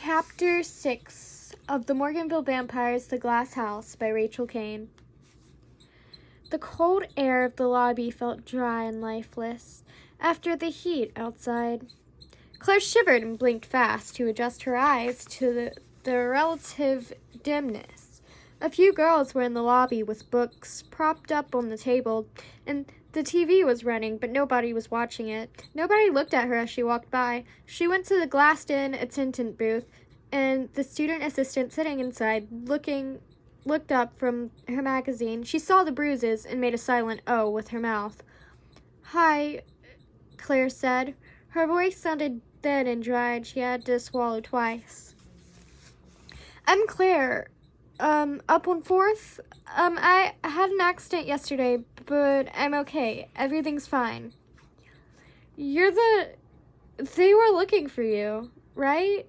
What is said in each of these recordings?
Chapter 6 of The Morganville Vampires, The Glass House by Racheal Caine. The cold air of the lobby felt dry and lifeless after the heat outside. Claire shivered and blinked fast to adjust her eyes to the relative dimness. A few girls were in the lobby with books propped up on the table, and the TV was running, but nobody was watching it. Nobody looked at her as she walked by. She went to the glassed-in attendant booth, and the student assistant sitting inside looked up from her magazine. She saw the bruises and made a silent O with her mouth. "Hi," Claire said. Her voice sounded thin and dry, and she had to swallow twice. "I'm Claire. Up on 4th? I had an accident yesterday, but I'm okay. Everything's fine." They were looking for you, right?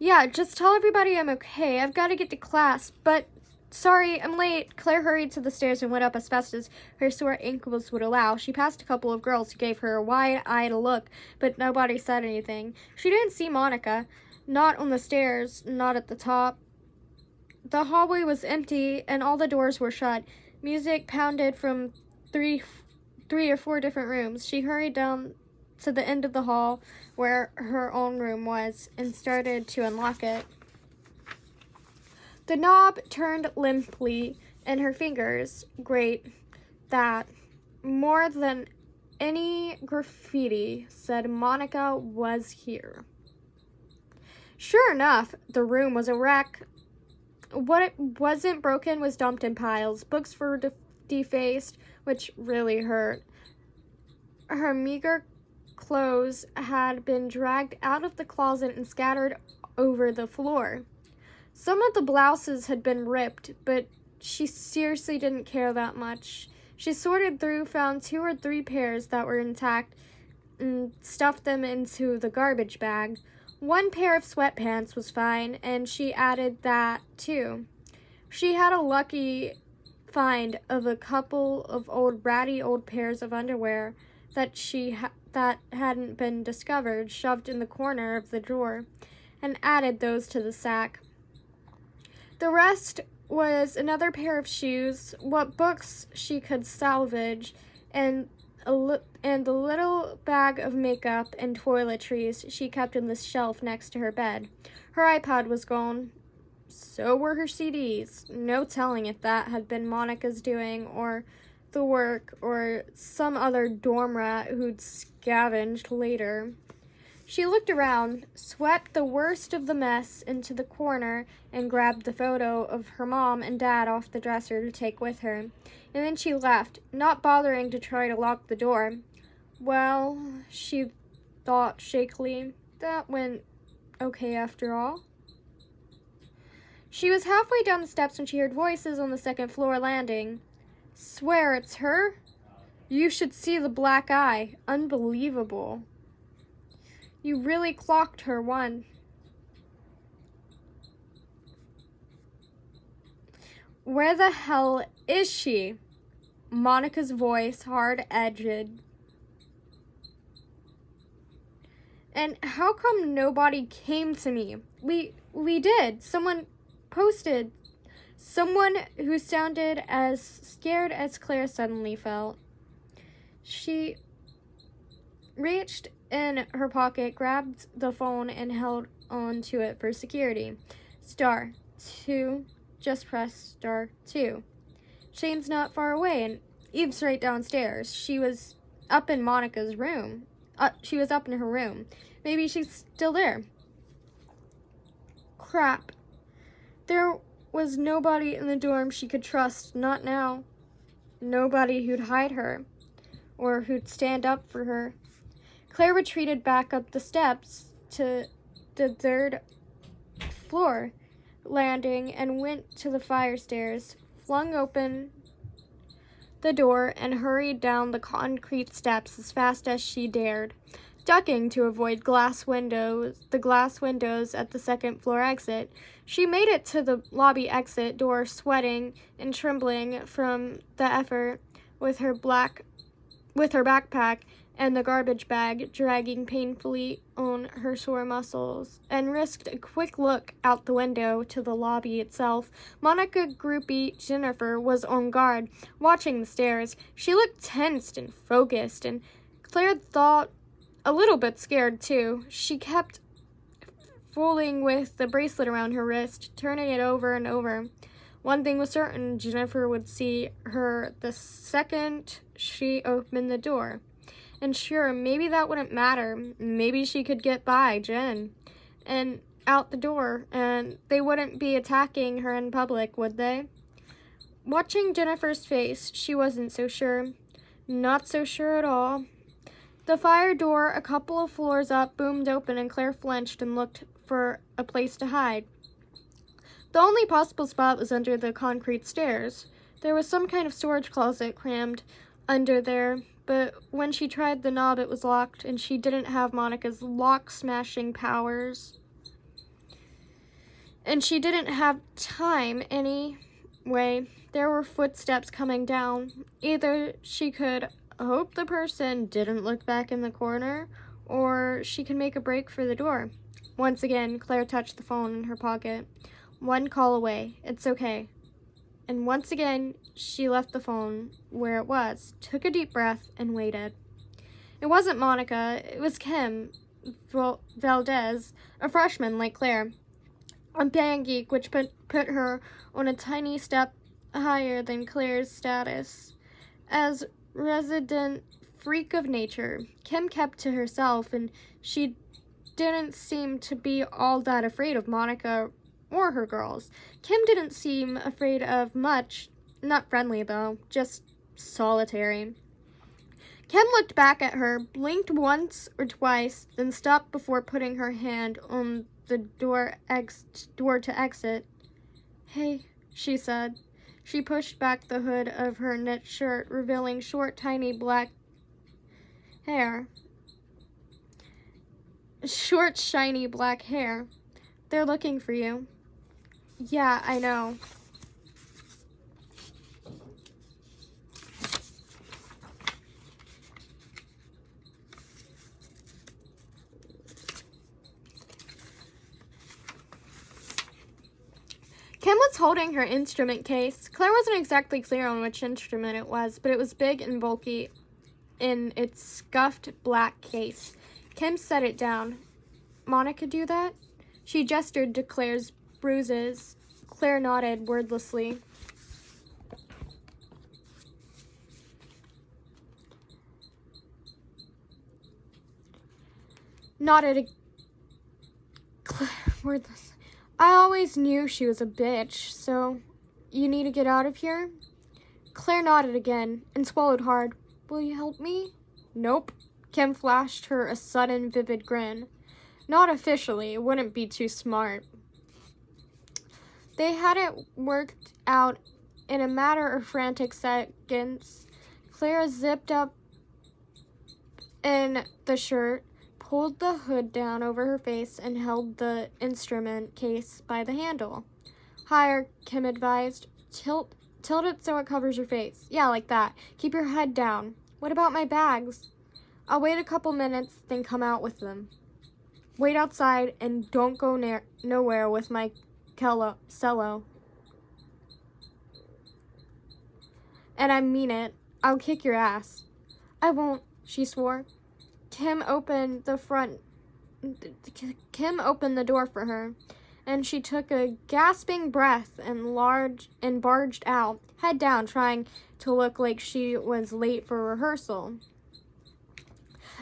"Yeah, just tell everybody I'm okay. I've got to get to class, but sorry, I'm late." Claire hurried to the stairs and went up as fast as her sore ankles would allow. She passed a couple of girls who gave her a wide-eyed look, but nobody said anything. She didn't see Monica. Not on the stairs, not at the top. The hallway was empty, and all the doors were shut. Music pounded from three or four different rooms. She hurried down to the end of the hall where her own room was and started to unlock it. The knob turned limply in her fingers. Great. That, more than any graffiti, said Monica was here. Sure enough, the room was a wreck. What it wasn't broken was dumped in piles. Books were defaced, which really hurt. Her meager clothes had been dragged out of the closet and scattered over the floor. Some of the blouses had been ripped, but she seriously didn't care that much. She sorted through, found 2 or 3 pairs that were intact, and stuffed them into the garbage bag. 1 pair of sweatpants was fine, and she added that, too. She had a lucky find of a couple of ratty old pairs of underwear that that hadn't been discovered, shoved in the corner of the drawer, and added those to the sack. The rest was another pair of shoes, what books she could salvage, and the little bag of makeup and toiletries she kept in the shelf next to her bed. Her iPod was gone. So were her CDs. No telling if that had been Monica's doing, or the work, or some other dorm rat who'd scavenged later. She looked around, swept the worst of the mess into the corner, and grabbed the photo of her mom and dad off the dresser to take with her. And then she left, not bothering to try to lock the door. Well, she thought shakily, that went okay after all. She was halfway down the steps when she heard voices on the 2nd floor landing. "Swear it's her? You should see the black eye. Unbelievable. You really clocked her one." "Where the hell is she?" Monica's voice, hard-edged. "And how come nobody came to me?" We did. Someone posted. Someone who sounded as scared as Claire suddenly felt. She reached in her pocket, grabbed the phone, and held on to it for security. *2. Just press *2. Shane's not far away, and Eve's right downstairs. She was up in Monica's room. She was up in her room. Maybe she's still there. Crap. There was nobody in the dorm she could trust, not now. Nobody who'd hide her, or who'd stand up for her. Claire retreated back up the steps to the 3rd floor landing and went to the fire stairs, flung open the door, and hurried down the concrete steps as fast as she dared, ducking to avoid the glass windows at the 2nd floor exit. She made it to the lobby exit door, sweating and trembling from the effort, with her backpack and the garbage bag dragging painfully on her sore muscles, and risked a quick look out the window to the lobby itself. Monica groupie Jennifer was on guard, watching the stairs. She looked tensed and focused, and Claire thought a little bit scared, too. She kept fooling with the bracelet around her wrist, turning it over and over. One thing was certain, Jennifer would see her the second she opened the door. And sure, maybe that wouldn't matter. Maybe she could get by Jen and out the door, and they wouldn't be attacking her in public, would they? Watching Jennifer's face, she wasn't so sure. Not so sure at all. The fire door, a couple of floors up, boomed open, and Claire flinched and looked for a place to hide. The only possible spot was under the concrete stairs. There was some kind of storage closet crammed under there, but when she tried the knob, it was locked, and she didn't have Monica's lock-smashing powers. And she didn't have time anyway. There were footsteps coming down. Either she could hope the person didn't look back in the corner, or she could make a break for the door. Once again, Claire touched the phone in her pocket. One call away. It's okay. And once again, she left the phone where it was, took a deep breath, and waited. It wasn't Monica. It was Kim Valdez, a freshman like Claire. A band geek, which put her on a tiny step higher than Claire's status. As resident freak of nature, Kim kept to herself, and she didn't seem to be all that afraid of Monica or her girls. Kim didn't seem afraid of much. Not friendly, though. Just solitary. Kim looked back at her, blinked once or twice, then stopped before putting her hand on the door to exit. Hey, she said. She pushed back the hood of her knit shirt, revealing short, tiny black hair. Short, shiny black hair. They're looking for you. Yeah, I know. Kim was holding her instrument case. Claire wasn't exactly clear on which instrument it was, but it was big and bulky in its scuffed black case. Kim set it down. Monica do that? She gestured to Claire's bruises. Claire nodded wordlessly. Wordless. I always knew she was a bitch, so you need to get out of here? Claire nodded again and swallowed hard. Will you help me? Nope. Kim flashed her a sudden, vivid grin. Not officially. It wouldn't be too smart. They had it worked out in a matter of frantic seconds. Claire zipped up in the shirt, pulled the hood down over her face, and held the instrument case by the handle. Higher, Kim advised. Tilt it so it covers your face. Yeah, like that. Keep your head down. What about my bags? I'll wait a couple minutes, then come out with them. Wait outside and don't go nowhere with my cello. And I mean it. I'll kick your ass. I won't, she swore. Kim opened the door for her, and she took a gasping breath and barged out, head down, trying to look like she was late for rehearsal.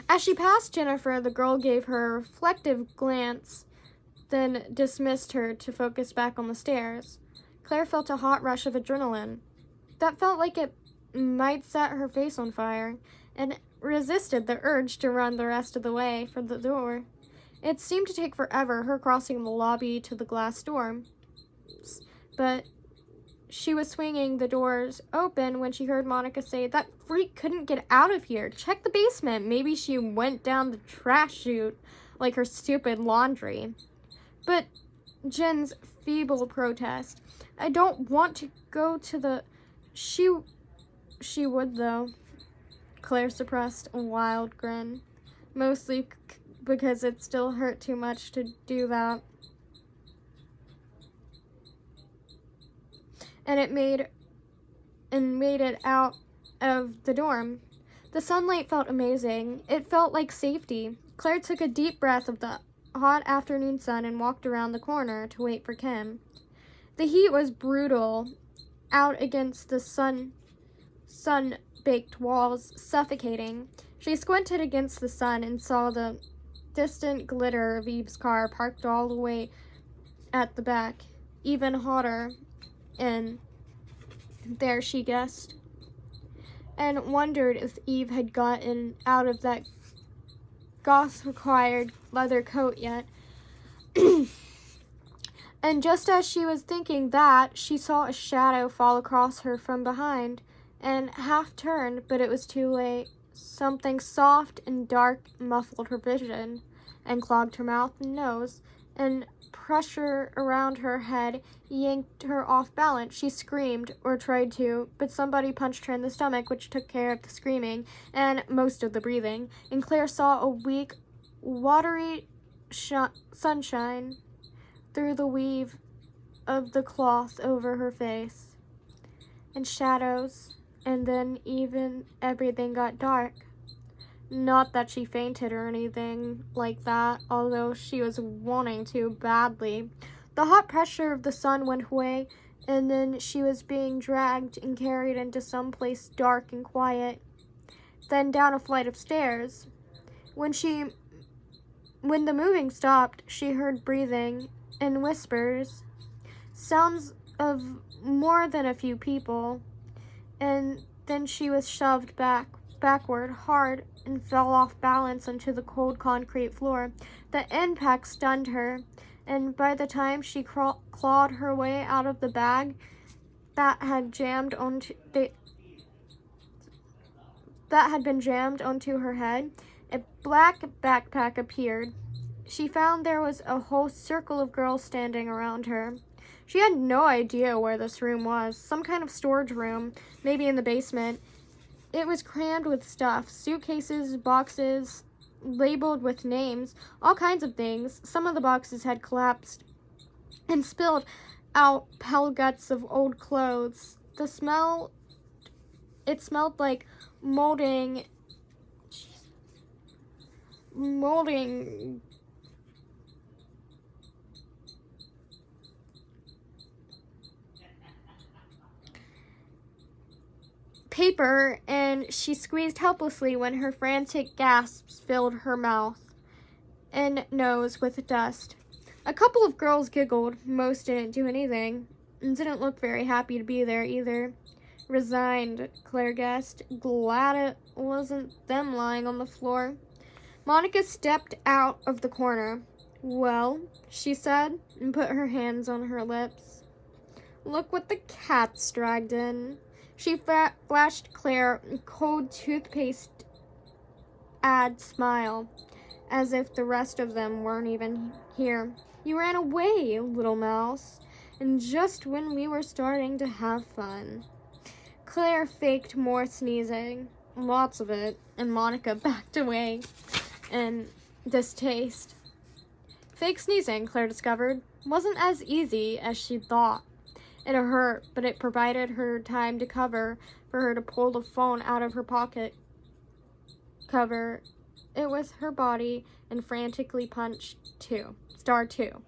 As she passed Jennifer, the girl gave her a reflective glance, then dismissed her to focus back on the stairs. Claire felt a hot rush of adrenaline. That felt like it might set her face on fire, and resisted the urge to run the rest of the way for the door. It seemed to take forever, her crossing the lobby to the glass door. But she was swinging the doors open when she heard Monica say, "That freak couldn't get out of here. Check the basement. Maybe she went down the trash chute like her stupid laundry." But Jen's feeble protest. "I don't want to go to the..." She would, though. Claire suppressed a wild grin, mostly because it still hurt too much to do that. And it made it out of the dorm. The sunlight felt amazing. It felt like safety. Claire took a deep breath of the hot afternoon sun and walked around the corner to wait for Kim. The heat was brutal out against the sun-baked walls, suffocating. She squinted against the sun and saw the distant glitter of Eve's car parked all the way at the back, even hotter. And there she guessed, and wondered if Eve had gotten out of that goth-required leather coat yet. And just as she was thinking that, she saw a shadow fall across her from behind, and half turned, but it was too late. Something soft and dark muffled her vision, and clogged her mouth and nose, and pressure around her head yanked her off balance. She screamed, or tried to, but somebody punched her in the stomach, which took care of the screaming and most of the breathing, and Claire saw a weak, watery sunshine through the weave of the cloth over her face, and shadows, and then even everything got dark. Not that she fainted or anything like that, although she was wanting to badly. The hot pressure of the sun went away, and then she was being dragged and carried into some place dark and quiet, then down a flight of stairs. When the moving stopped, she heard breathing and whispers, sounds of more than a few people, and then she was shoved backward hard and fell off balance onto the cold concrete floor. The impact stunned her, and by the time she clawed her way out of the bag that had been jammed onto her head, a black backpack appeared. She found there was a whole circle of girls standing around her. She had no idea where this room was, some kind of storage room, maybe in the basement. It was crammed with stuff, suitcases, boxes, labeled with names, all kinds of things. Some of the boxes had collapsed and spilled out pale guts of old clothes. It smelled like molding paper, and she squeezed helplessly when her frantic gasps filled her mouth and nose with dust. A couple of girls giggled. Most didn't do anything, and didn't look very happy to be there either. Resigned, Claire guessed, glad it wasn't them lying on the floor. Monica stepped out of the corner. "Well," she said, and put her hands on her lips. "Look what the cat's dragged in." She flashed Claire a cold toothpaste-ad smile, as if the rest of them weren't even here. "You ran away, little mouse, and just when we were starting to have fun." Claire faked more sneezing, lots of it, and Monica backed away in distaste. Fake sneezing, Claire discovered, wasn't as easy as she'd thought. It hurt, but it provided her time to cover for her to pull the phone out of her pocket, cover it with her body, and frantically punch star 2.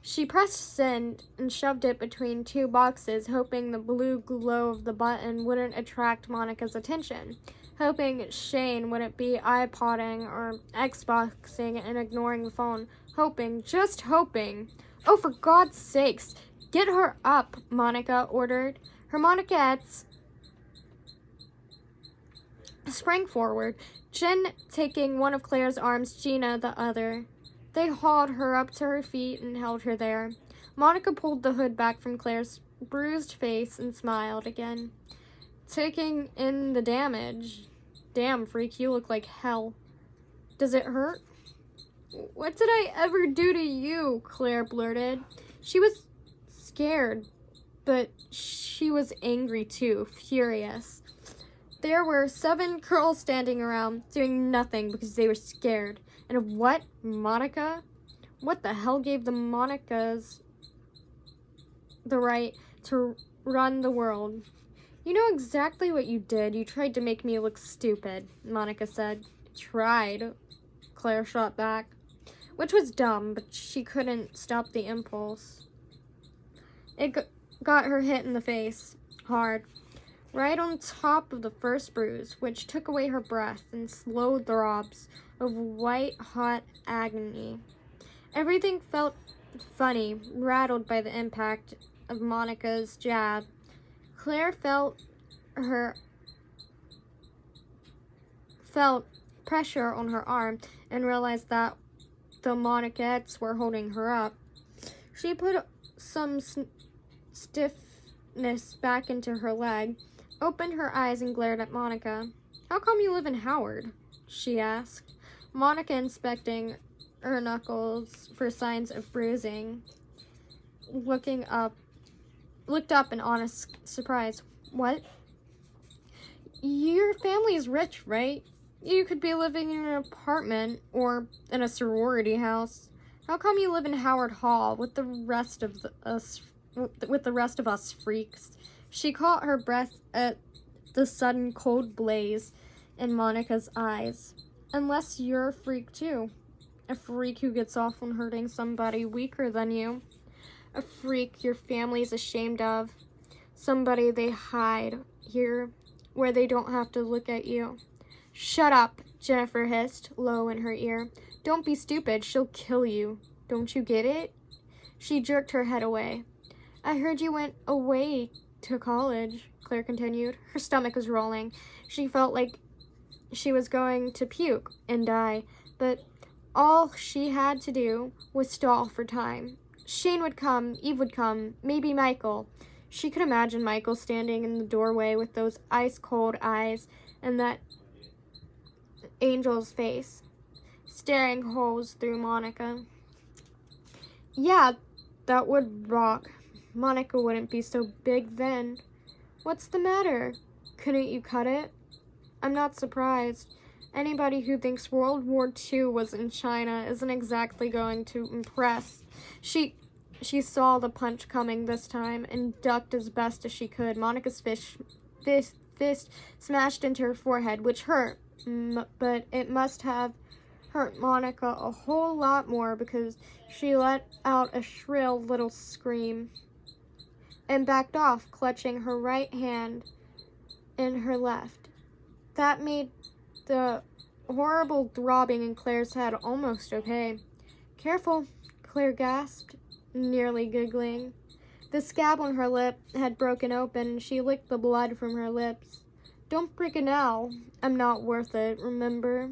She pressed send and shoved it between two boxes, hoping the blue glow of the button wouldn't attract Monica's attention, hoping Shane wouldn't be iPodding or Xboxing and ignoring the phone, hoping, just hoping. "Oh, for God's sakes, get her up," Monica ordered. Her Moniquettes sprang forward, Jen taking one of Claire's arms, Gina the other. They hauled her up to her feet and held her there. Monica pulled the hood back from Claire's bruised face and smiled again, taking in the damage. "Damn, freak, you look like hell. Does it hurt?" "What did I ever do to you?" Claire blurted. She was scared, but she was angry too, furious. There were 7 girls standing around, doing nothing because they were scared. And of what? Monica? What the hell gave the Monicas the right to run the world? You know exactly what you did. You tried to make me look stupid, Monica said. Tried, Claire shot back. Which was dumb, but she couldn't stop the impulse. It got her hit in the face, hard, right on top of the first bruise, which took away her breath and slow throbs of white-hot agony. Everything felt funny, rattled by the impact of Monica's jab. Claire felt pressure on her arm and realized that the Moniquettes were holding her up. She put some stiffness back into her leg, opened her eyes and glared at Monica. How come you live in Howard? She asked, Monica inspecting her knuckles for signs of bruising. Looked up in honest surprise. What? Your family is rich, right? You could be living in an apartment or in a sorority house. How come you live in Howard Hall with the rest of us freaks? She caught her breath at the sudden cold blaze in Monica's eyes. Unless you're a freak too. A freak who gets off on hurting somebody weaker than you. A freak your family's ashamed of. Somebody they hide here where they don't have to look at you. Shut up, Jennifer hissed, low in her ear. Don't be stupid, she'll kill you. Don't you get it? She jerked her head away. I heard you went away to college, Claire continued. Her stomach was rolling. She felt like she was going to puke and die, but all she had to do was stall for time. Shane would come, Eve would come, maybe Michael. She could imagine Michael standing in the doorway with those ice-cold eyes and that angel's face, staring holes through Monica. Yeah, that would rock. Monica wouldn't be so big then. What's the matter? Couldn't you cut it? I'm not surprised. Anybody who thinks World War II was in China isn't exactly going to impress. She saw the punch coming this time and ducked as best as she could. Monica's fist smashed into her forehead, which hurt, but it must have hurt Monica a whole lot more because she let out a shrill little scream and backed off, clutching her right hand in her left. That made the horrible throbbing in Claire's head almost okay. Careful, Claire gasped, nearly giggling. The scab on her lip had broken open, and she licked the blood from her lips. Don't break it now. I'm not worth it, remember?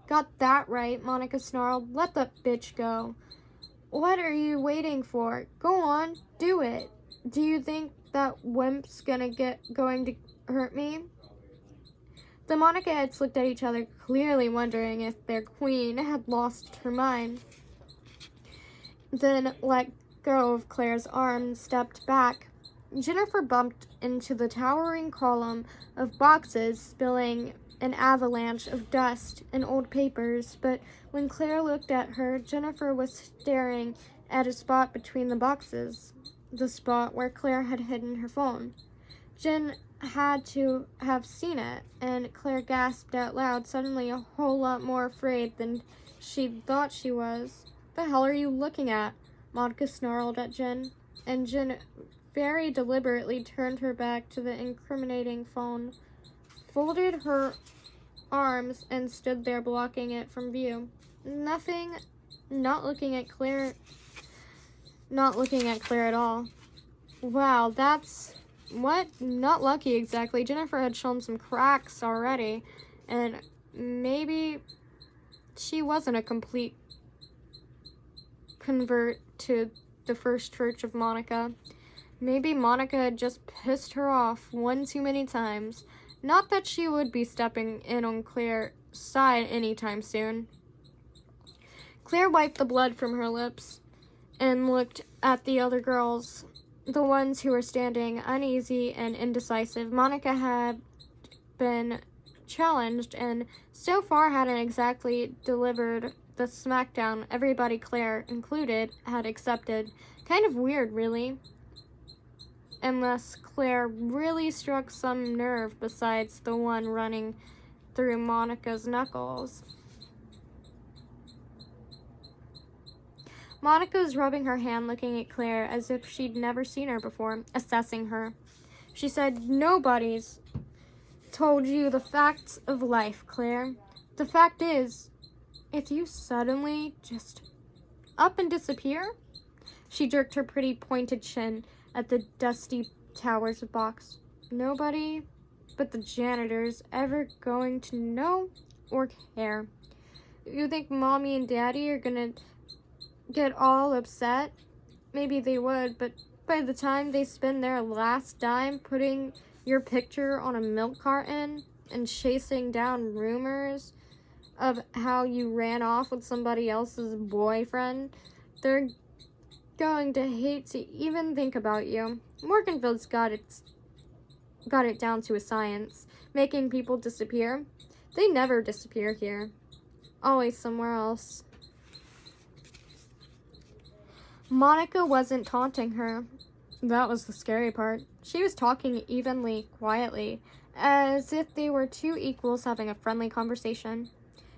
Got that right, Monica snarled. Let the bitch go. What are you waiting for? Go on, do it. Do you think that wimp's going to hurt me? The Monica-heads looked at each other, clearly wondering if their queen had lost her mind. Then let go of Claire's arm and stepped back. Jennifer bumped into the towering column of boxes, spilling an avalanche of dust and old papers, but when Claire looked at her, Jennifer was staring at a spot between the boxes, the spot where Claire had hidden her phone. Jen had to have seen it, and Claire gasped out loud, suddenly a whole lot more afraid than she thought she was. The hell are you looking at? Monica snarled at Jen, and Jen very deliberately turned her back to the incriminating phone, folded her arms, and stood there blocking it from view. Nothing, not looking at Claire at all. Wow, that's... What? Not lucky, exactly. Jennifer had shown some cracks already, and maybe she wasn't a complete convert to the First Church of Monica. Maybe Monica had just pissed her off one too many times. Not that she would be stepping in on Claire's side anytime soon. Claire wiped the blood from her lips and looked at the other girls, the ones who were standing uneasy and indecisive. Monica had been challenged and so far hadn't exactly delivered the smackdown everybody, Claire included, had accepted. Kind of weird, really. Unless Claire really struck some nerve besides the one running through Monica's knuckles. Monica was rubbing her hand, looking at Claire as if she'd never seen her before, assessing her. She said, "Nobody's told you the facts of life, Claire. The fact is, if you suddenly just up and disappear," she jerked her pretty pointed chin at the dusty towers of box, "nobody but the janitors ever going to know or care. You think Mommy and Daddy are gonna get all upset? Maybe they would, but by the time they spend their last dime putting your picture on a milk carton and chasing down rumors of how you ran off with somebody else's boyfriend, they're going to hate to even think about you. Morganville's got it down to a science, making people disappear. They never disappear here. Always somewhere else." Monica wasn't taunting her. That was the scary part. She was talking evenly, quietly, as if they were two equals having a friendly conversation.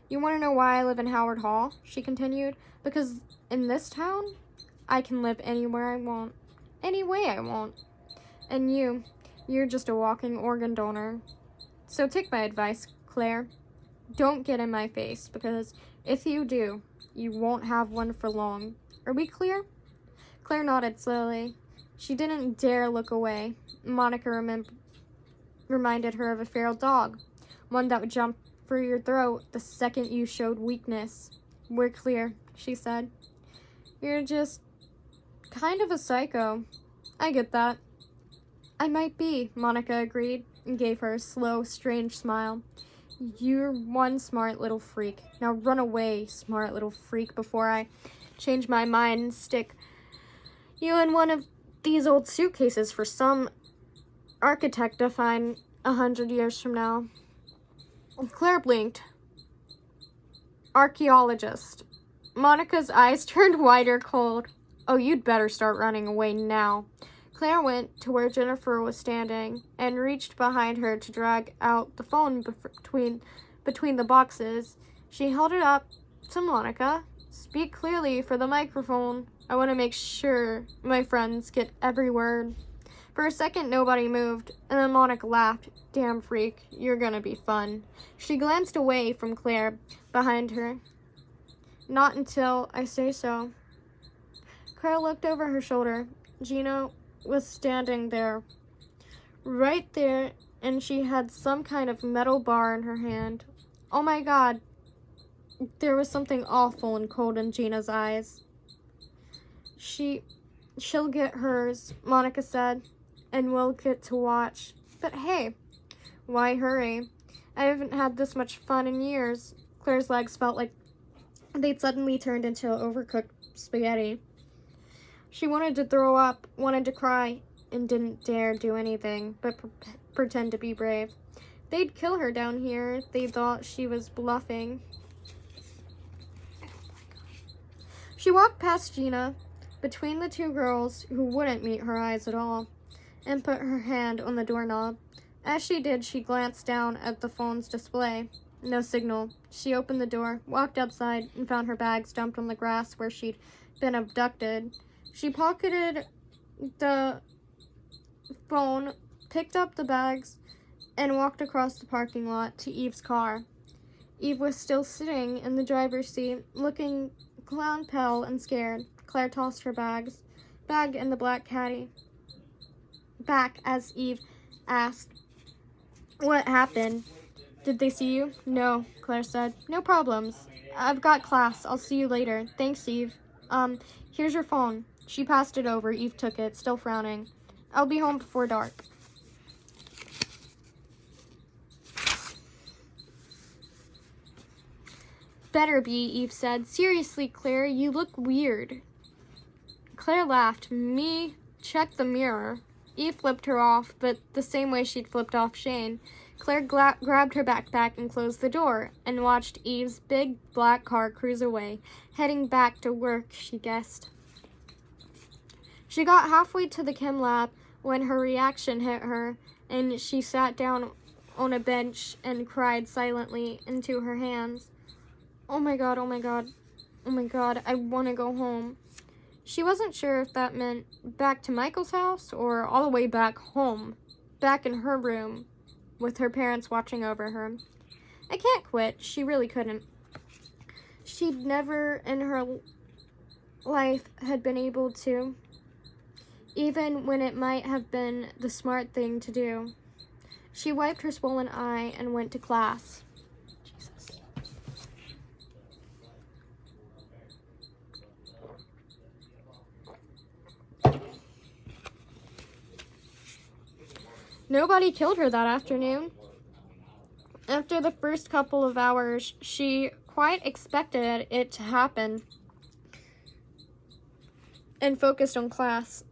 "You want to know why I live in Howard Hall?" she continued. "Because in this town, I can live anywhere I want, any way I want. And you're just a walking organ donor. So take my advice, Claire. Don't get in my face, because if you do, you won't have one for long. Are we clear?" Claire nodded slowly. She didn't dare look away. Monica reminded her of a feral dog, one that would jump for your throat the second you showed weakness. "We're clear," she said. "You're just kind of a psycho." "I get that." "I might be," Monica agreed and gave her a slow, strange smile. "You're one smart little freak. Now run away, smart little freak, before I change my mind and stick you in one of these old suitcases for some architect to find 100 years from now." Claire blinked. "Archaeologist." Monica's eyes turned wider, cold. "Oh, you'd better start running away now." Claire went to where Jennifer was standing and reached behind her to drag out the phone between the boxes. She held it up to Monica. "Speak clearly for the microphone. I want to make sure my friends get every word." For a second, nobody moved, and then Monica laughed. "Damn freak, you're gonna be fun." She glanced away from Claire behind her. "Not until I say so." Claire looked over her shoulder. Gina was standing there, right there, and she had some kind of metal bar in her hand. Oh my God. There was something awful and cold in Gina's eyes. She'll get hers," Monica said, "and we'll get to watch. But hey, why hurry? I haven't had this much fun in years." Claire's legs felt like they'd suddenly turned into overcooked spaghetti. She wanted to throw up, wanted to cry, and didn't dare do anything but pretend to be brave. They'd kill her down here. They thought she was bluffing. She walked past Gina, between the two girls who wouldn't meet her eyes at all, and put her hand on the doorknob. As she did, she glanced down at the phone's display. No signal. She opened the door, walked outside, and found her bags dumped on the grass where she'd been abducted. She pocketed the phone, picked up the bags, and walked across the parking lot to Eve's car. Eve was still sitting in the driver's seat, looking clown pale and scared. Claire tossed her bag in the black caddy back as Eve asked, "What happened? Did they see you?" "No," Claire said. "No problems. I've got class. I'll see you later." "Thanks, Eve. Here's your phone." She passed it over. Eve took it, still frowning. "I'll be home before dark." "Better be," Eve said. "Seriously, Claire, you look weird." Claire laughed. "Me? Check the mirror." Eve flipped her off, but the same way she'd flipped off Shane. Claire grabbed her backpack and closed the door and watched Eve's big black car cruise away, heading back to work, she guessed. She got halfway to the chem lab when her reaction hit her, and she sat down on a bench and cried silently into her hands. Oh my god, oh my god, oh my god, I want to go home. She wasn't sure if that meant back to Michael's house or all the way back home, back in her room, with her parents watching over her. I can't quit. She really couldn't. She'd never in her life had been able to, even when it might have been the smart thing to do. She wiped her swollen eye and went to class. Jesus. Nobody killed her that afternoon. After the first couple of hours, she quite expected it to happen and focused on class.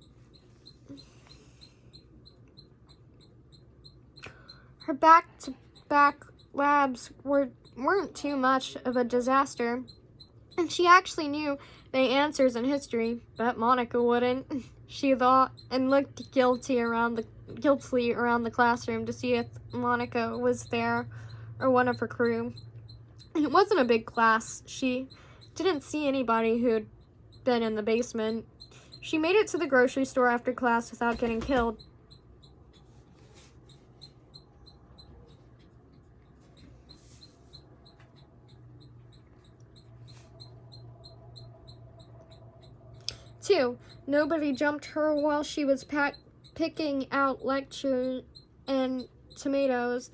Her back-to-back labs weren't too much of a disaster, and she actually knew the answers in history, but Monica wouldn't. She thought and looked guiltily around the classroom to see if Monica was there or one of her crew. It wasn't a big class. She didn't see anybody who'd been in the basement. She made it to the grocery store after class without getting killed. Two, nobody jumped her while she was picking out lettuce and tomatoes,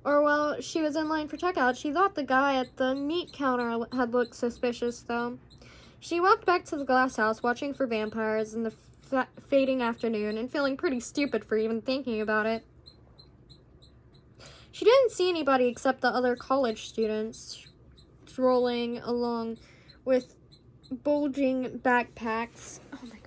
or while she was in line for checkout. She thought the guy at the meat counter had looked suspicious, though. She walked back to the glass house, watching for vampires in the fading afternoon and feeling pretty stupid for even thinking about it. She didn't see anybody except the other college students strolling along with bulging backpacks. Oh my god.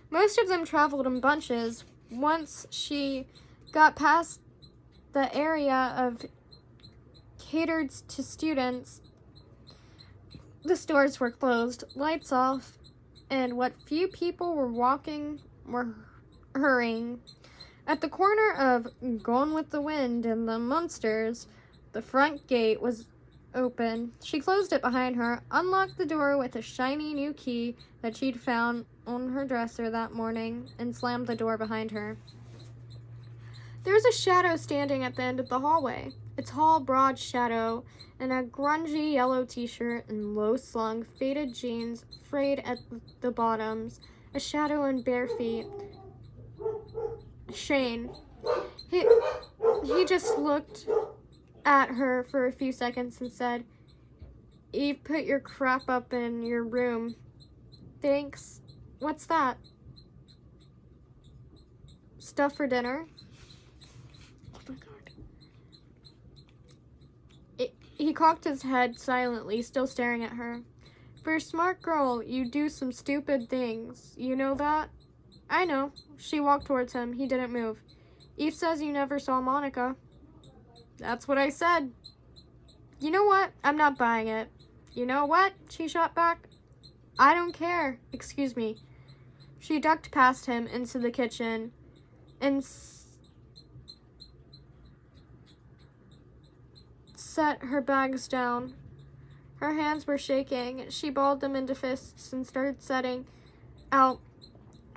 Most of them traveled in bunches. Once she got past the area of catered to students, the stores were closed, lights off, and what few people were walking were hurrying. At the corner of Gone with the Wind and the Munsters, the front gate was open. She closed it behind her, unlocked the door with a shiny new key that she'd found on her dresser that morning, and slammed the door behind her. There was a shadow standing at the end of the hallway. A tall, broad shadow in a grungy yellow t-shirt and low-slung, faded jeans frayed at the bottoms. A shadow in bare feet. Shane. He just looked at her for a few seconds and said, "Eve, put your crap up in your room." "Thanks. What's that?" "Stuff for dinner?" Oh my god. He cocked his head silently, still staring at her. "For a smart girl, you do some stupid things. You know that?" "I know." She walked towards him. He didn't move. "Eve says you never saw Monica." "That's what I said." "You know what? I'm not buying it." "You know what?" she shot back. "I don't care. Excuse me." She ducked past him into the kitchen and set her bags down. Her hands were shaking. She balled them into fists and started setting out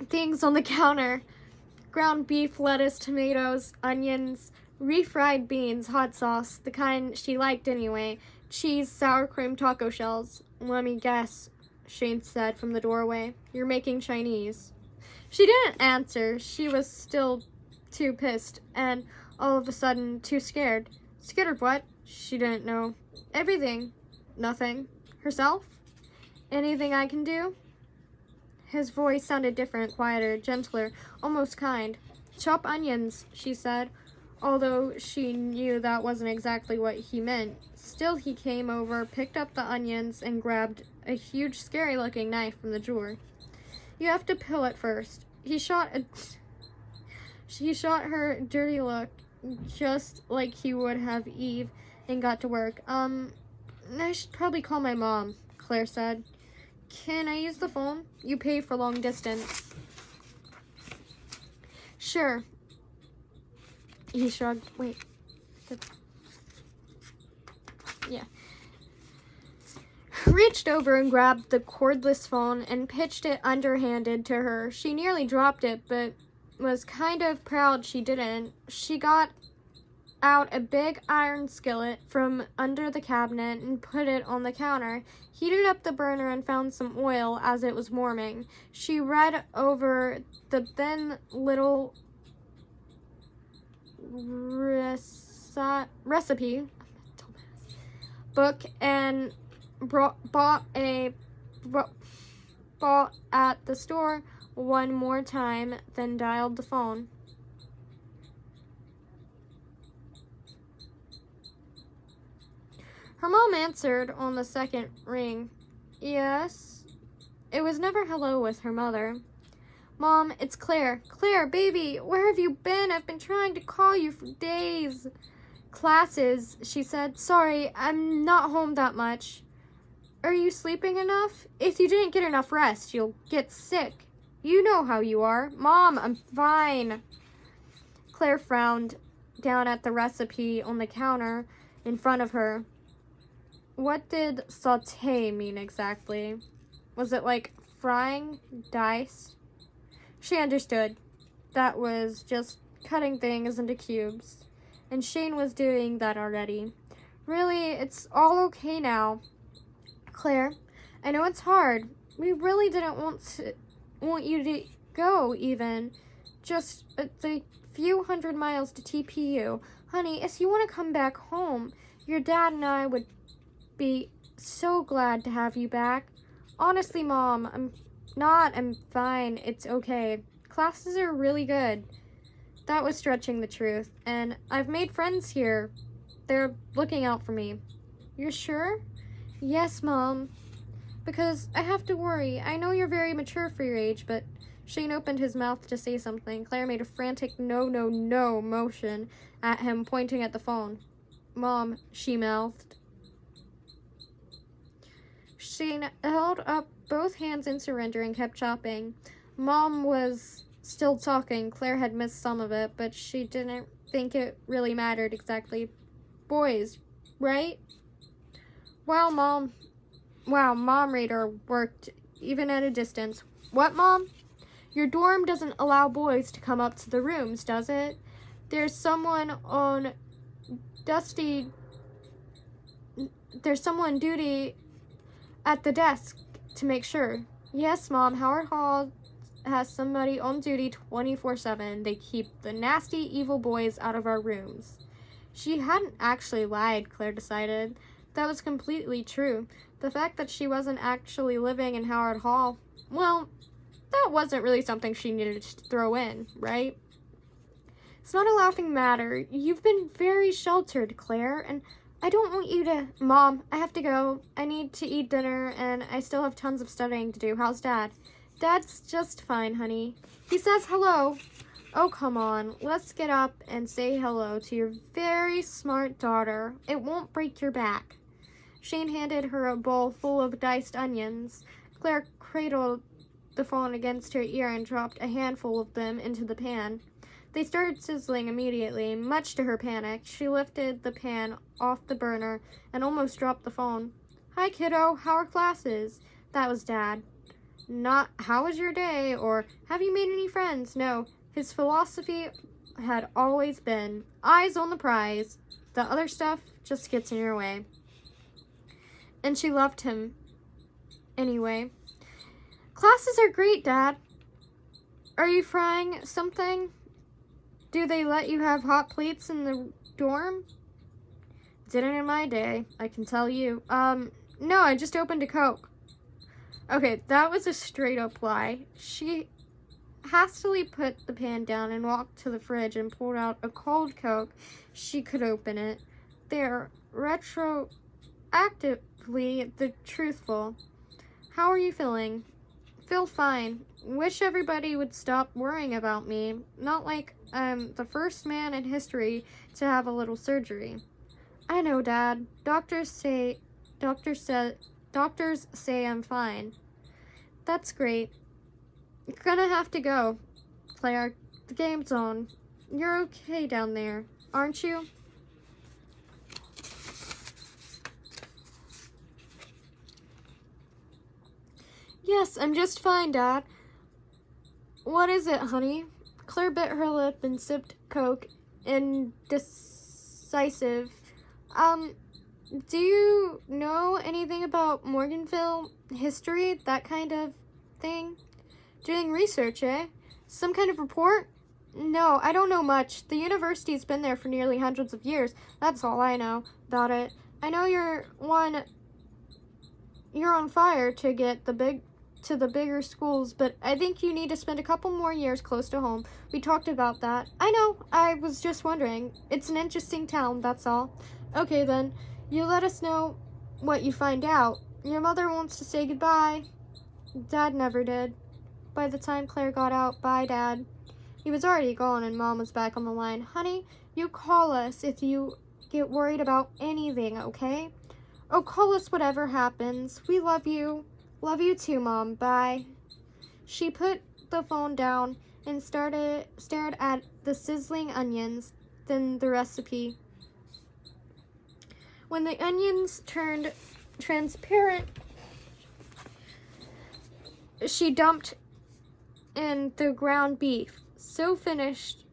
things on the counter. Ground beef, lettuce, tomatoes, onions, refried beans, hot sauce, the kind she liked anyway, cheese, sour cream, taco shells. "Let me guess," Shane said from the doorway. "You're making Chinese." She didn't answer. She was still too pissed and all of a sudden too scared. Scared of what? She didn't know. Everything. Nothing. Herself? "Anything I can do?" His voice sounded different, quieter, gentler, almost kind. "Chop onions," she said. Although she knew that wasn't exactly what he meant. Still, he came over, picked up the onions, and grabbed a huge, scary-looking knife from the drawer. You have to peel it first. He shot her dirty look, just like he would have Eve, and got to work. I should probably call my mom, Claire said. Can I use the phone? You pay for long distance. Sure. He shrugged. Wait. Yeah. Reached over and grabbed the cordless phone and pitched it underhanded to her. She nearly dropped it, but was kind of proud she didn't. She got out a big iron skillet from under the cabinet and put it on the counter, heated up the burner, and found some oil as it was warming. She read over the thin little recipe book and bought at the store one more time, then dialed the phone. Her mom answered on the second ring. Yes? It was never hello with her mother. Mom, it's Claire. Claire, baby, where have you been? I've been trying to call you for days. Classes, she said. Sorry, I'm not home that much. Are you sleeping enough? If you didn't get enough rest, you'll get sick. You know how you are. Mom, I'm fine. Claire frowned down at the recipe on the counter in front of her. What did sauté mean exactly? Was it like frying, diced? She understood. That was just cutting things into cubes. And Shane was doing that already. Really, it's all okay now. Claire, I know it's hard. We really didn't want you to go even. Just the few hundred miles to TPU. Honey, if you want to come back home, your dad and I would be so glad to have you back. Honestly, Mom, I'm fine. It's okay. Classes are really good. That was stretching the truth. And I've made friends here. They're looking out for me. You're sure? Yes, Mom. Because I have to worry. I know you're very mature for your age, but Shane opened his mouth to say something. Claire made a frantic no motion at him, pointing at the phone. Mom, she mouthed. Shane held up both hands in surrender and kept chopping. Mom was still talking. Claire had missed some of it, but she didn't think it really mattered exactly. Boys, right? Wow, Mom radar worked even at a distance. What, Mom? Your dorm doesn't allow boys to come up to the rooms, does it? There's someone duty at the desk to make sure. Yes, Mom, Howard Hall has somebody on duty 24/7. They keep the nasty, evil boys out of our rooms. She hadn't actually lied, Claire decided. That was completely true. The fact that she wasn't actually living in Howard Hall, well, that wasn't really something she needed to throw in, right? It's not a laughing matter. You've been very sheltered, Claire, and I don't want you to... Mom, I have to go. I need to eat dinner, and I still have tons of studying to do. How's Dad? Dad's just fine, honey. He says hello. Oh, come on. Let's get up and say hello to your very smart daughter. It won't break your back. Shane handed her a bowl full of diced onions. Claire cradled the phone against her ear and dropped a handful of them into the pan. They started sizzling immediately. Much to her panic, she lifted the pan off the burner and almost dropped the phone. Hi, kiddo. How are classes? That was Dad. Not, how was your day? Or, have you made any friends? No. His philosophy had always been, eyes on the prize. The other stuff just gets in your way. And she loved him anyway. Classes are great, Dad. Are you frying something? Do they let you have hot plates in the dorm? Didn't in my day, I can tell you. No, I just opened a Coke. Okay, that was a straight up lie. She hastily put the pan down and walked to the fridge and pulled out a cold Coke. She could open it. There, retroactively the truthful. How are you feeling? Feel fine. Wish everybody would stop worrying about me. Not like I'm the first man in history to have a little surgery. I know, Dad. Doctors say I'm fine. That's great. You're gonna have to go, Claire. The game's on. You're okay down there, aren't you? Yes, I'm just fine, Dad. What is it, honey? Claire bit her lip and sipped Coke, indecisive. Do you know anything about Morganville history, that kind of thing? Doing research, eh? Some kind of report? No, I don't know much. The university's been there for nearly hundreds of years. That's all I know about it. I know you're on fire to get the bigger schools, but I think you need to spend a couple more years close to home. We talked about that. I know. I was just wondering. It's an interesting town, that's all. Okay, then. You let us know what you find out. Your mother wants to say goodbye. Dad never did. By the time Claire got out, bye, Dad. He was already gone, and Mom was back on the line. Honey, you call us if you get worried about anything, okay? Oh, call us whatever happens. We love you. Love you too, Mom. Bye. She put the phone down and stared at the sizzling onions, then the recipe. When the onions turned transparent, she dumped in the ground beef. So finished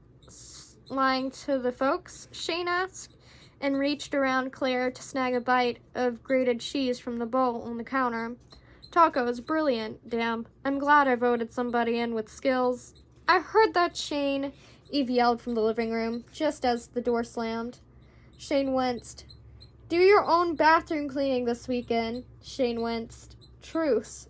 lying to the folks? Shane asked, and reached around Claire to snag a bite of grated cheese from the bowl on the counter. Tacos, brilliant, damn. I'm glad I voted somebody in with skills. I heard that, Shane, Eve yelled from the living room, just as the door slammed. Shane winced. Do your own bathroom cleaning this weekend, Shane winced. Truce.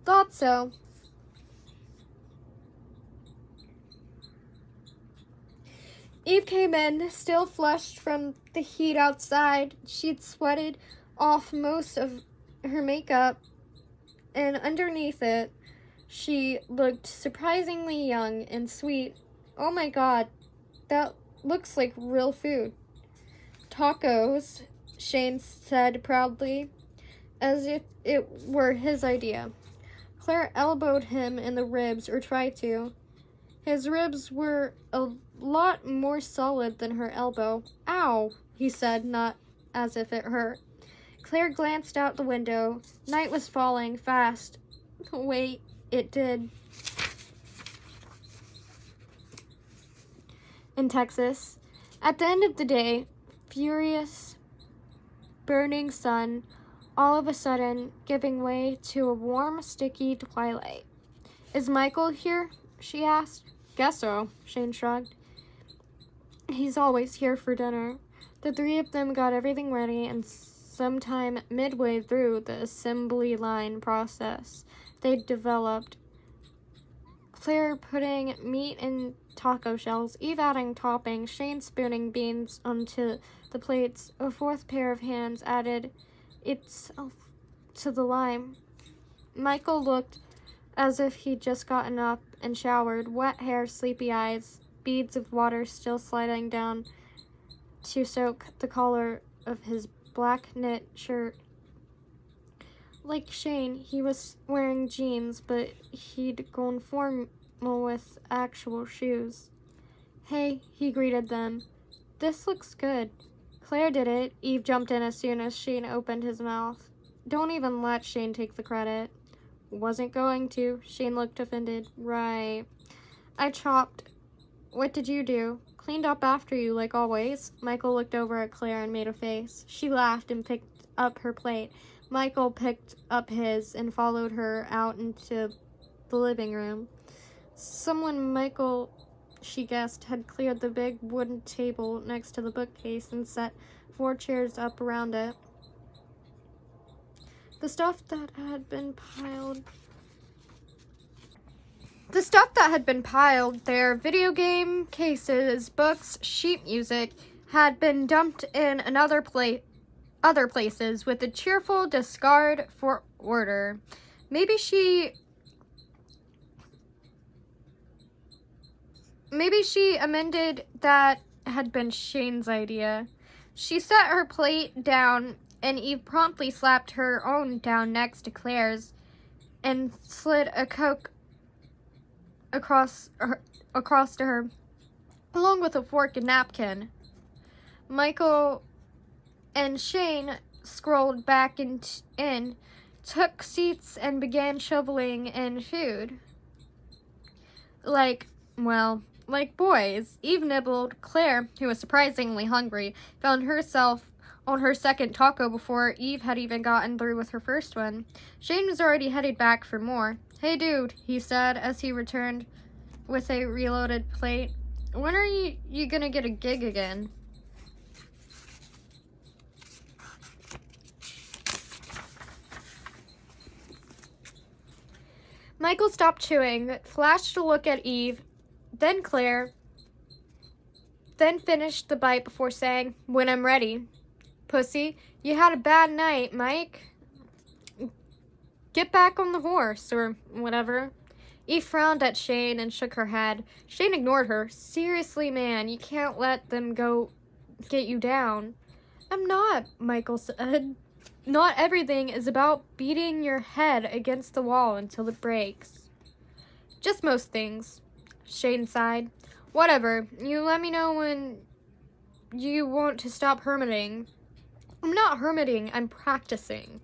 Thought so. Eve came in, still flushed from the heat outside. She'd sweated off most of her makeup, and underneath it, she looked surprisingly young and sweet. Oh my God, that looks like real food. Tacos, Shane said proudly, as if it were his idea. Claire elbowed him in the ribs, or tried to. His ribs were a lot more solid than her elbow. Ow, he said, not as if it hurt. Claire glanced out the window. Night was falling fast. Wait, it did. In Texas, at the end of the day, furious, burning sun, all of a sudden giving way to a warm, sticky twilight. Is Michael here? She asked. Guess so, Shane shrugged. He's always here for dinner. The three of them got everything ready, and sometime midway through the assembly line process, they developed. Claire putting meat in taco shells, Eve adding toppings, Shane spooning beans onto the plates. A fourth pair of hands added itself to the lime. Michael looked as if he'd just gotten up and showered, wet hair, sleepy eyes, beads of water still sliding down to soak the collar of his black knit shirt. Like Shane, he was wearing jeans, but he'd gone formal with actual shoes. Hey, he greeted them. This looks good. Claire did it. Eve jumped in as soon as Shane opened his mouth. Don't even let Shane take the credit. Wasn't going to. Shane looked offended. Right. I chopped. What did you do? Cleaned up after you, like always. Michael looked over at Claire and made a face. She laughed and picked up her plate. Michael picked up his and followed her out into the living room. Someone Michael, she guessed, had cleared the big wooden table next to the bookcase and set 4 chairs up around it. The stuff that had been piled there, video game cases, books, sheet music, had been dumped in other places with a cheerful discard for order. Maybe she amended that had been Shane's idea. She set her plate down, and Eve promptly slapped her own down next to Claire's and slid a Coke across to her, along with a fork and napkin. Michael and Shane scrolled back in, took seats, and began shoveling in food. Like boys. Eve nibbled. Claire, who was surprisingly hungry, found herself on her second taco before Eve had even gotten through with her first one. Shane was already headed back for more. "Hey, dude," he said as he returned with a reloaded plate. "When are you gonna get a gig again?" Michael stopped chewing, flashed a look at Eve, then Claire, then finished the bite before saying, "When I'm ready." "Pussy, you had a bad night, Mike. Get back on the horse," or whatever. Eve frowned at Shane and shook her head. Shane ignored her. "Seriously, man, you can't let them go get you down." "I'm not," Michael said. "Not everything is about beating your head against the wall until it breaks." "Just most things," Shane sighed. "Whatever. You let me know when you want to stop hermiting." "I'm not hermiting. I'm practicing."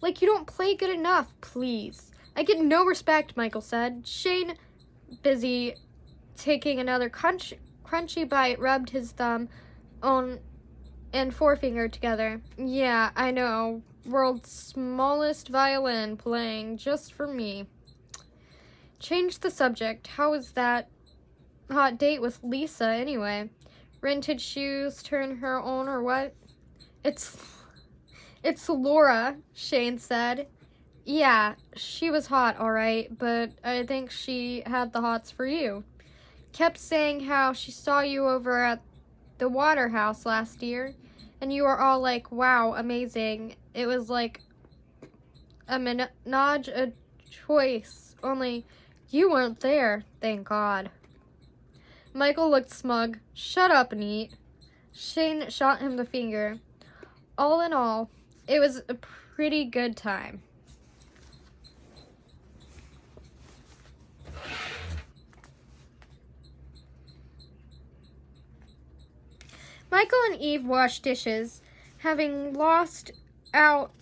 "Like you don't play good enough, please." "I get no respect," Michael said. Shane, busy taking another crunchy bite, rubbed his thumb on and forefinger together. "Yeah, I know. World's smallest violin playing just for me." Change the subject. How was that hot date with Lisa anyway? Rented shoes turn her on or what? It's Laura, Shane said. "Yeah, she was hot, all right, but I think she had the hots for you. Kept saying how she saw you over at the Waterhouse last year, and you were all like, wow, amazing. It was like a menage a choice, only you weren't there, thank God." Michael looked smug. "Shut up and eat." Shane shot him the finger. All in all, it was a pretty good time. Michael and Eve washed dishes, having lost out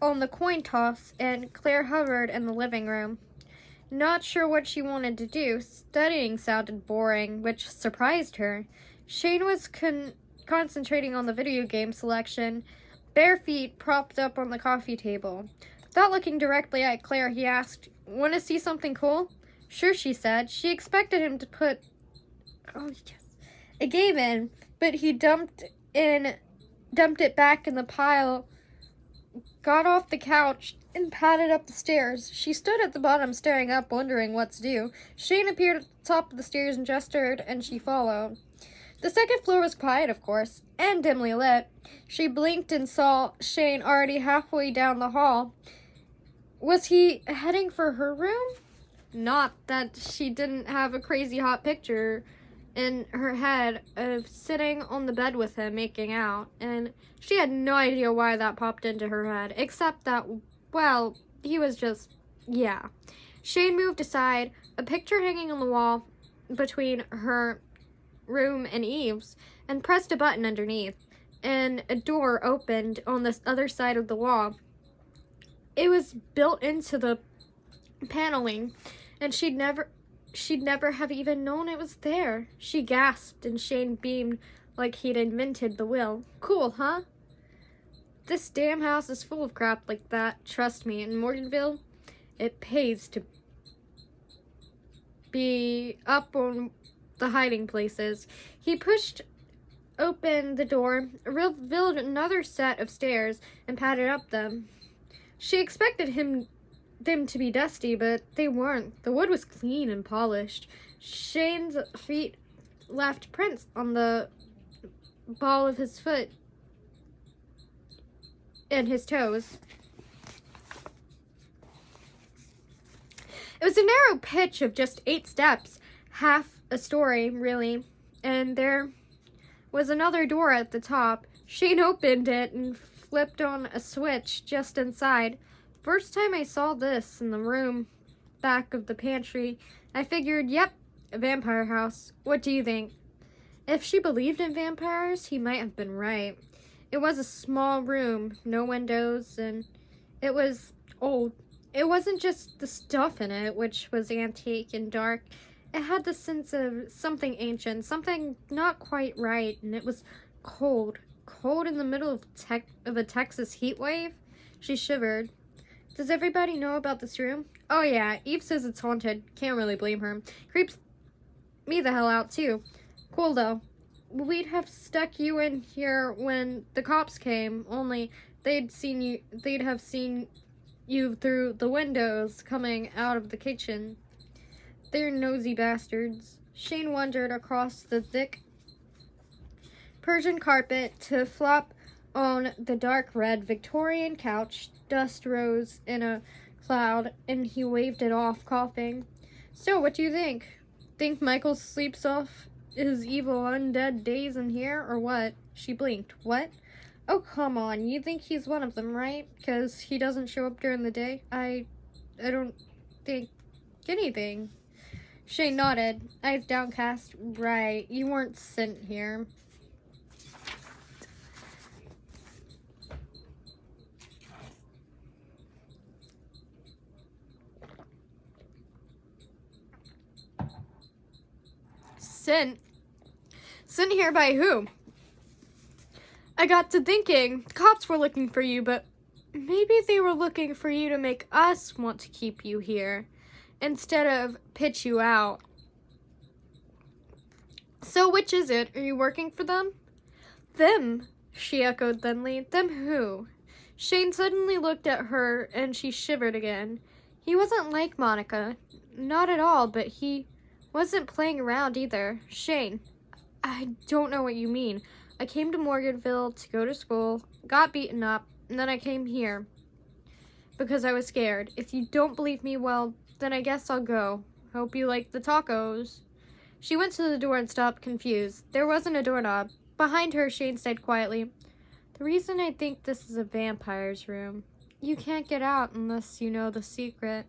on the coin toss, and Claire hovered in the living room. Not sure what she wanted to do. Studying sounded boring, which surprised her. Shane was concentrating on the video game selection, bare feet propped up on the coffee table. Without looking directly at Claire, he asked, "Want to see something cool?" "Sure," she said. She expected him to put a game in, but he dumped it back in the pile, got off the couch, and padded up the stairs. She stood at the bottom staring up, wondering what to do. Shane appeared at the top of the stairs and gestured, and she followed. The second floor was quiet, of course, and dimly lit. She blinked and saw Shane already halfway down the hall. Was he heading for her room? Not that she didn't have a crazy hot picture in her head of sitting on the bed with him making out, and she had no idea why that popped into her head, except that, well, he was just, yeah. Shane moved aside, a picture hanging on the wall between her room and Eve's, and pressed a button underneath, and a door opened on the other side of the wall. It was built into the paneling, and she'd never have even known it was there. She gasped, and Shane beamed like he'd invented the wheel. "Cool, huh? This damn house is full of crap like that. Trust me, in Morganville, it pays to be up on the hiding places." He pushed open the door, revealed another set of stairs, and padded up them. She expected them to be dusty, but they weren't. The wood was clean and polished. Shane's feet left prints on the ball of his foot and his toes. It was a narrow pitch of just 8 steps, half a story, really, and there was another door at the top. Shane opened it and flipped on a switch just inside. First time I saw this in the room back of the pantry, I figured, yep, a vampire house. What do you think? If she believed in vampires, he might have been right. It was a small room, no windows, and it was old. It wasn't just the stuff in it, which was antique and dark. It had the sense of something ancient, something not quite right, and it was cold. Cold in the middle of a Texas heat wave? She shivered. Does everybody know about this room? Oh yeah, Eve says it's haunted. Can't really blame her. Creeps me the hell out too. Cool though. We'd have stuck you in here when the cops came, only they'd have seen you through the windows coming out of the kitchen. They're nosy bastards. Shane wandered across the thick Persian carpet to flop on the dark red Victorian couch. Dust rose in a cloud, and he waved it off, coughing. So, what do you think? Think Michael sleeps off his evil undead days in here, or what? She blinked. What? Oh, come on. You think he's one of them, right? Because he doesn't show up during the day? I don't think anything. Shane nodded, eyes downcast. Right, you weren't sent here. Sent here by who? I got to thinking, cops were looking for you, but maybe they were looking for you to make us want to keep you here, instead of pitch you out. So which is it? Are you working for them? Them, she echoed thinly. Them who? Shane suddenly looked at her, and she shivered again. He wasn't like Monica. Not at all, but he wasn't playing around either. Shane, I don't know what you mean. I came to Morganville to go to school, got beaten up, and then I came here because I was scared. If you don't believe me, well, then I guess I'll go. Hope you like the tacos. She went to the door and stopped, confused. There wasn't a doorknob. Behind her, Shane said quietly, The reason I think this is a vampire's room. You can't get out unless you know the secret.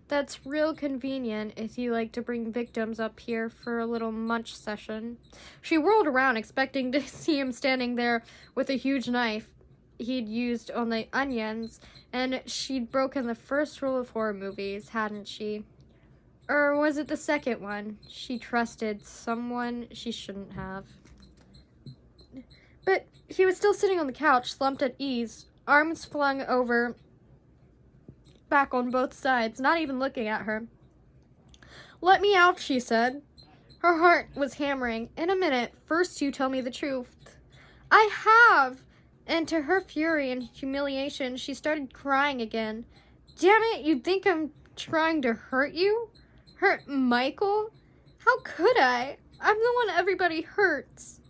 That's real convenient if you like to bring victims up here for a little munch session. She whirled around, expecting to see him standing there with a huge knife he'd used on the onions, and she'd broken the first rule of horror movies, hadn't she? Or was it the second one? She trusted someone she shouldn't have. But he was still sitting on the couch, slumped at ease, arms flung over back on both sides, not even looking at her. Let me out, she said. Her heart was hammering. In a minute. First you tell me the truth. I have! And to her fury and humiliation, she started crying again. Damn it, you think I'm trying to hurt you? Hurt Michael? How could I? I'm the one everybody hurts.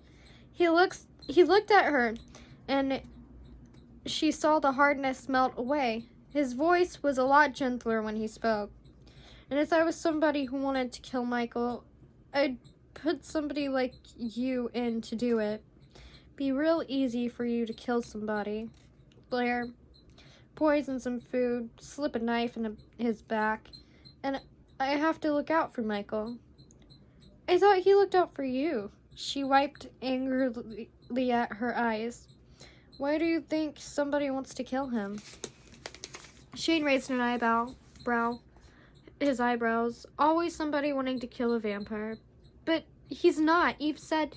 He looked at her, and she saw the hardness melt away. His voice was a lot gentler when he spoke. And if I was somebody who wanted to kill Michael, I'd put somebody like you in to do it. Be real easy for you to kill somebody. Blair, poison some food, slip a knife in his back, and I have to look out for Michael. I thought he looked out for you. She wiped angrily at her eyes. Why do you think somebody wants to kill him? Shane raised an eyebrow. His eyebrows. Always somebody wanting to kill a vampire. But he's not. Eve said,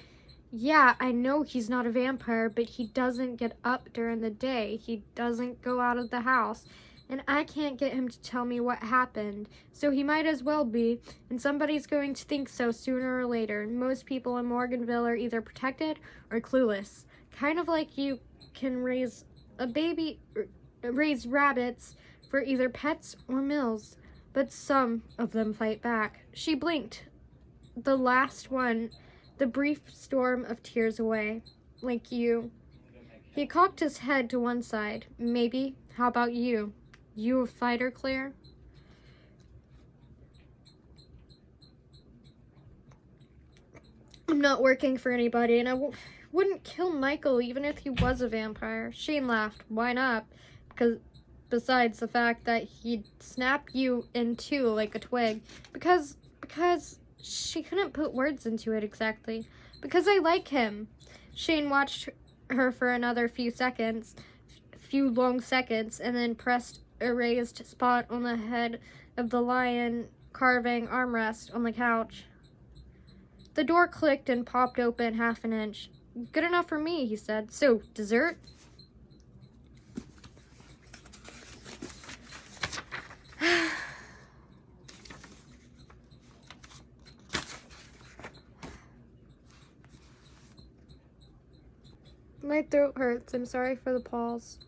yeah, I know he's not a vampire, but he doesn't get up during the day. He doesn't go out of the house. And I can't get him to tell me what happened. So he might as well be. And somebody's going to think so sooner or later. Most people in Morganville are either protected or clueless. Kind of like you can raise a baby raise rabbits for either pets or meals, but some of them fight back. She blinked. The last one, the brief storm of tears away. Like you. He cocked his head to one side. Maybe. How about you? You a fighter, Claire? I'm not working for anybody, and I wouldn't kill Michael even if he was a vampire. Shane laughed. Why not? Because besides the fact that he'd snap you in two like a twig. Because she couldn't put words into it exactly. Because I like him. Shane watched her for another few long seconds, and then pressed a raised spot on the head of the lion carving armrest on the couch. The door clicked and popped open half an inch. Good enough for me, he said. So, dessert? My throat hurts. I'm sorry for the pause.